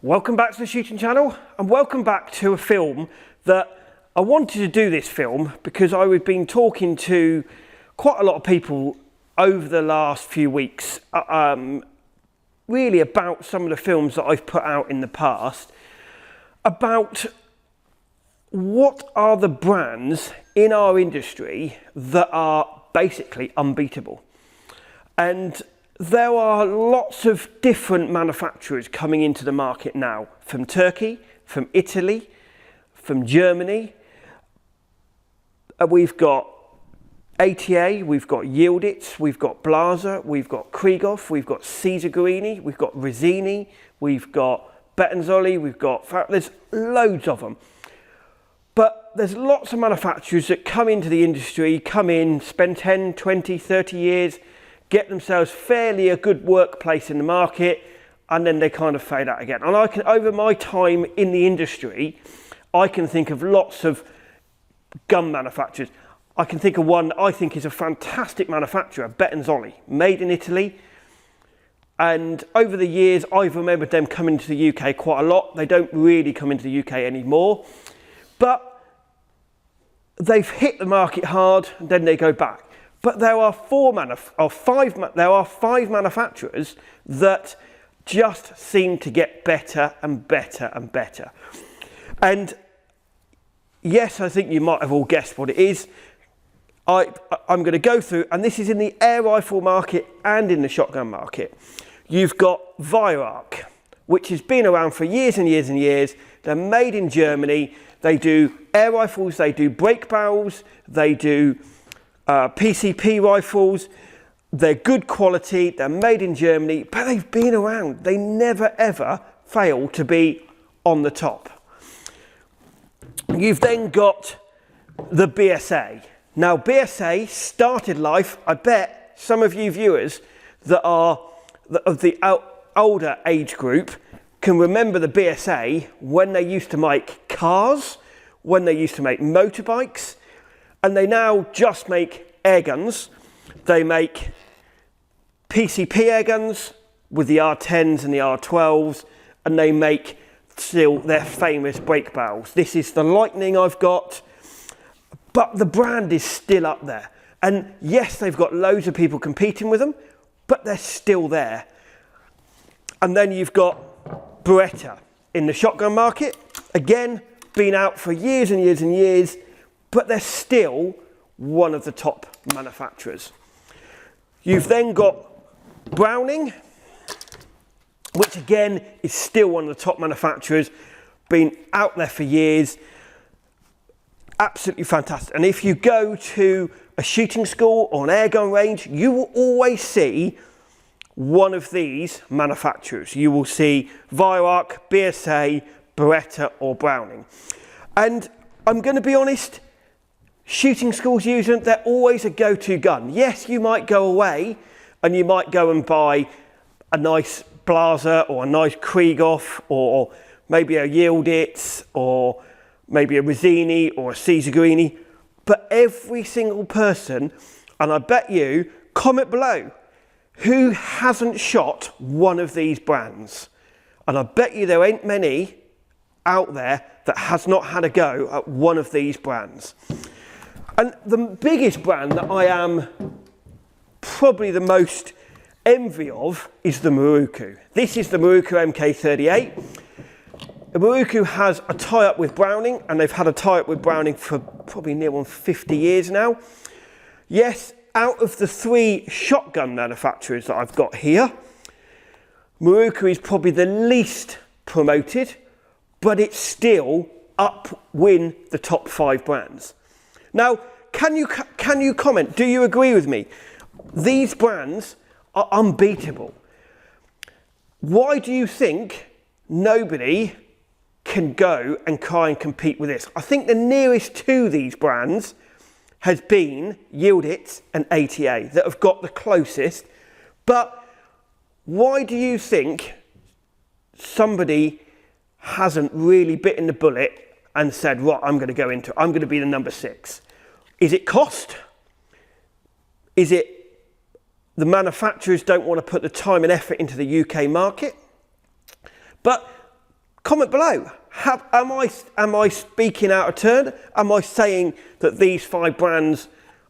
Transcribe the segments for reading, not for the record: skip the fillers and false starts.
Welcome back to the shooting channel, and welcome back to a film that I wanted to do this film because I've been talking to quite a lot of people over the last few weeks really about some of the films that I've put out in the past, about what are the brands in our industry that are basically unbeatable. And there are lots of different manufacturers coming into the market now, from Turkey, from Italy, from Germany. We've got ATA, we've got Yieldits, we've got Blaser, we've got Krieghoff, we've got Cesar Guarini, we've got Rizzini, we've got Bettinzoli, there's loads of them. But there's lots of manufacturers that come into the industry, come in, spend 10, 20, 30 years, get themselves fairly a good workplace in the market, and then they kind of fade out again. And I can, over my time in the industry, I can think of lots of gun manufacturers. I can think of one that I think is a fantastic manufacturer, Bettinzoli, made in Italy. And over the years, I've remembered them coming to the UK quite a lot. They don't really come into the UK anymore, but they've hit the market hard, and then they go back. But there are five manufacturers that just seem to get better and better and better. And yes, I think you might have all guessed what it is. I'm going to go through, and this is in the air rifle market and in the shotgun market. You've got Wehrarch, which has been around for years and years and years. They're made in Germany. They do air rifles, they do break barrels, they do PCP rifles. They're good quality, they're made in Germany, but they've been around. They never ever fail to be on the top. You've then got the BSA. Now BSA started life, I bet some of you viewers that are of the older age group can remember the BSA when they used to make cars, when they used to make motorbikes, and they now just make air guns. They make PCP air guns with the R10s and the R12s, and they make still their famous break barrels. This is the Lightning I've got, but the brand is still up there. And yes, they've got loads of people competing with them, but they're still there. And then you've got Beretta in the shotgun market. Again, been out for years and years and years, but they're still one of the top manufacturers. You've then got Browning, which again is still one of the top manufacturers, been out there for years, absolutely fantastic. And if you go to a shooting school or an air gun range, you will always see one of these manufacturers. You will see Wehrarch, BSA, Beretta or Browning. And I'm going to be honest, shooting schools use them, they're always a go-to gun. Yes, you might go away and you might go and buy a nice Blaser or a nice Krieghoff or maybe a Yieldits or maybe a Rizzini or a Cesar Guarini, but every single person, and I bet you, comment below, who hasn't shot one of these brands? And I bet you there ain't many out there that has not had a go at one of these brands. And the biggest brand that I am probably the most envy of is the Maruku. This is the Maruku MK38. The Maruku has a tie-up with Browning, and they've had a tie-up with Browning for probably near on 50 years now. Yes, out of the three shotgun manufacturers that I've got here, Maruku is probably the least promoted, but it's still upwin the top 5 brands. Now, can you comment? Do you agree with me? These brands are unbeatable. Why do you think nobody can go and try and compete with this? I think the nearest to these brands has been Yieldits and ATA that have got the closest. But why do you think somebody hasn't really bitten the bullet and said, right, I'm going to be the number 6? Is it cost? Is it the manufacturers don't want to put the time and effort into the UK market? But Comment below. Am I speaking out of turn? Am I saying that these 5 brands,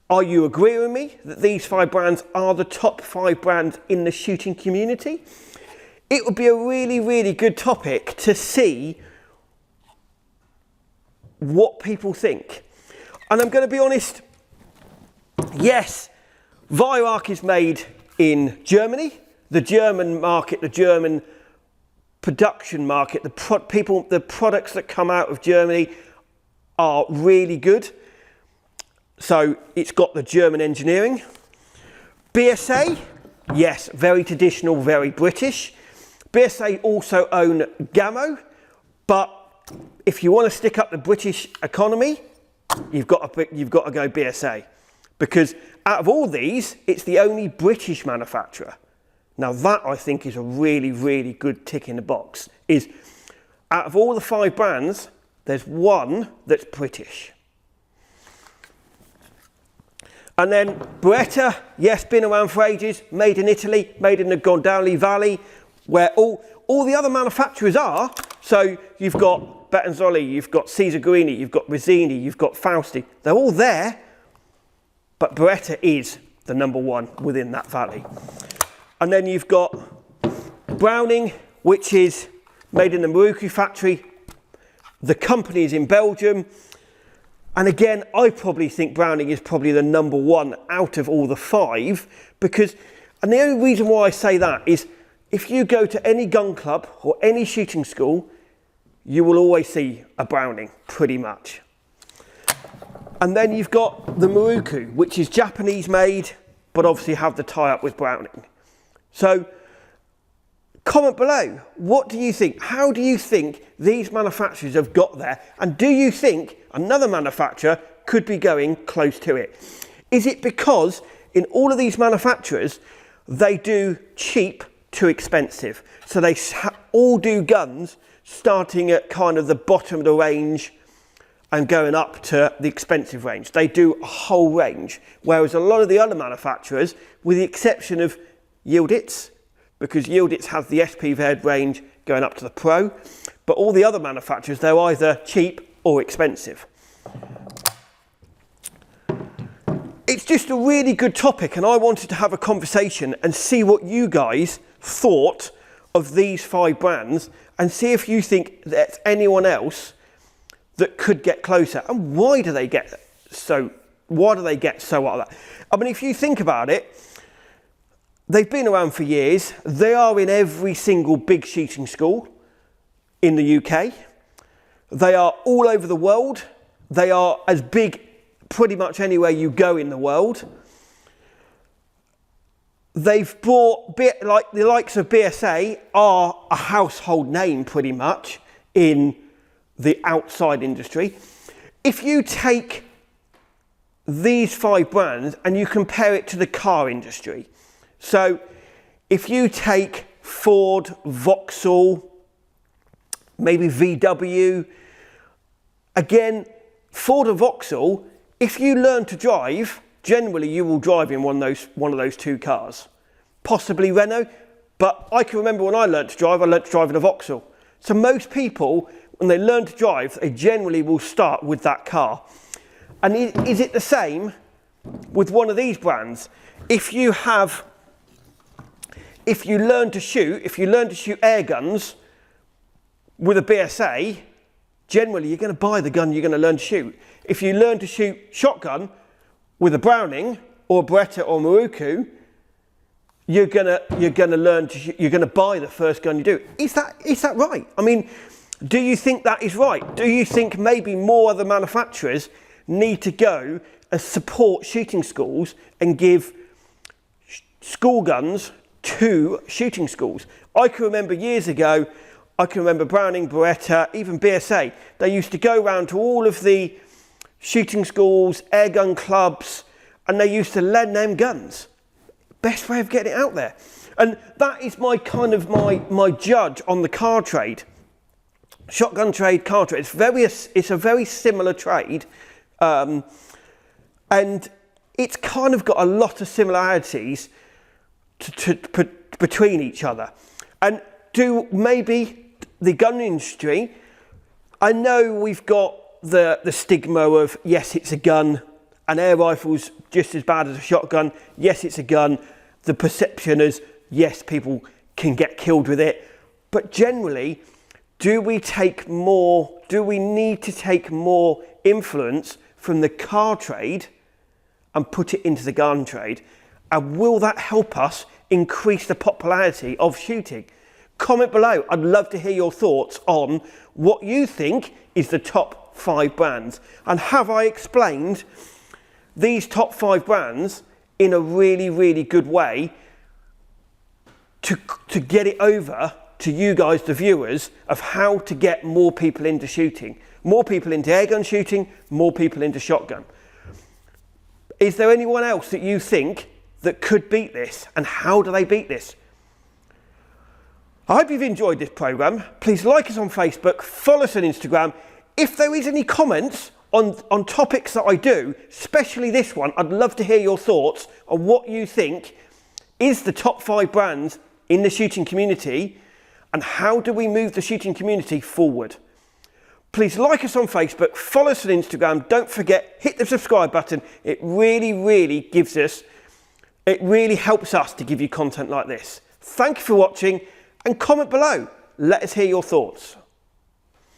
are you agreeing with me that these 5 brands are the top 5 brands in the shooting community? It would be a really, really good topic to see what people think. And I'm going to be honest, yes, Weihrauch is made in Germany. The German market, the German production market, the products that come out of Germany are really good. So it's got the German engineering. BSA, yes, very traditional, very British. BSA also own Gammo, but if you want to stick up the British economy, you've got to go BSA, because out of all these, it's the only British manufacturer. Now that, I think, is a really, really good tick in the box, is out of all the 5 brands, there's one that's British. And then Beretta, yes, been around for ages, made in Italy, made in the Gondali Valley, where all the other manufacturers are. So you've got Bettinzoli, you've got Cesar Guini, you've got Rizzini, you've got Fausti. They're all there, but Beretta is the number 1 within that valley. And then you've got Browning, which is made in the Maruku factory. The company is in Belgium. And again, I probably think Browning is probably the number 1 out of all the 5, because, and the only reason why I say that is, if you go to any gun club or any shooting school, you will always see a Browning, pretty much. And then you've got the Maruku, which is Japanese made, but obviously have the tie-up with Browning. So, comment below, what do you think? How do you think these manufacturers have got there? And do you think another manufacturer could be going close to it? Is it because in all of these manufacturers, they do cheap to expensive? So they all do guns starting at kind of the bottom of the range and going up to the expensive range. They do a whole range, whereas a lot of the other manufacturers, with the exception of Yilditz, because Yilditz has the SPZ range going up to the Pro, but all the other manufacturers, they're either cheap or expensive. It's just a really good topic, and I wanted to have a conversation and see what you guys thought of these 5 brands, and see if you think there's anyone else that could get closer, and why do they get so out of that? I mean, if you think about it, they've been around for years. They are in every single big shooting school in the UK. They are all over the world. They are as big pretty much anywhere you go in the world. They've brought, like the likes of BSA are a household name pretty much in the outside industry. If you take these 5 brands and you compare it to the car industry, so if you take Ford, Vauxhall, maybe VW, again, Ford and Vauxhall, if you learn to drive, generally you will drive in one of those 2 cars. Possibly Renault, but I can remember when I learned to drive in a Vauxhall. So most people, when they learn to drive, they generally will start with that car. And is it the same with one of these brands? If you learn to shoot air guns with a BSA, generally you're going to buy the gun you're going to learn to shoot. If you learn to shoot shotgun with a Browning or a Beretta or Maruku, you're going to buy the first gun you do. Is that right? I mean, do you think that is right? Do you think maybe more other manufacturers need to go and support shooting schools and give school guns to shooting schools? I can remember years ago, Browning, Beretta, even BSA, they used to go around to all of the shooting schools, air gun clubs, and they used to lend them guns. Best way of getting it out there. And that is my judge on the car trade. Shotgun trade, car trade. It's a very similar trade. And it's kind of got a lot of similarities between each other. And the gun industry, I know we've got the stigma of, yes, it's a gun, an air rifle's just as bad as a shotgun. Yes, it's a gun. The perception is, yes, people can get killed with it. But generally, do we need to take more influence from the car trade and put it into the gun trade? And will that help us increase the popularity of shooting? Comment below. I'd love to hear your thoughts on what you think is the top 5 brands. And have I explained these top 5 brands in a really, really good way to get it over to you guys, the viewers, of how to get more people into shooting, more people into airgun shooting, more people into shotgun? Is there anyone else that you think that could beat this, and how do they beat this? I hope you've enjoyed this programme. Please like us on Facebook, follow us on Instagram. If there is any comments on topics that I do, especially this one, I'd love to hear your thoughts on what you think is the top 5 brands in the shooting community, and how do we move the shooting community forward. Please like us on Facebook, follow us on Instagram. Don't forget, hit the subscribe button. It really, really helps us to give you content like this. Thank you for watching, and comment below. Let us hear your thoughts.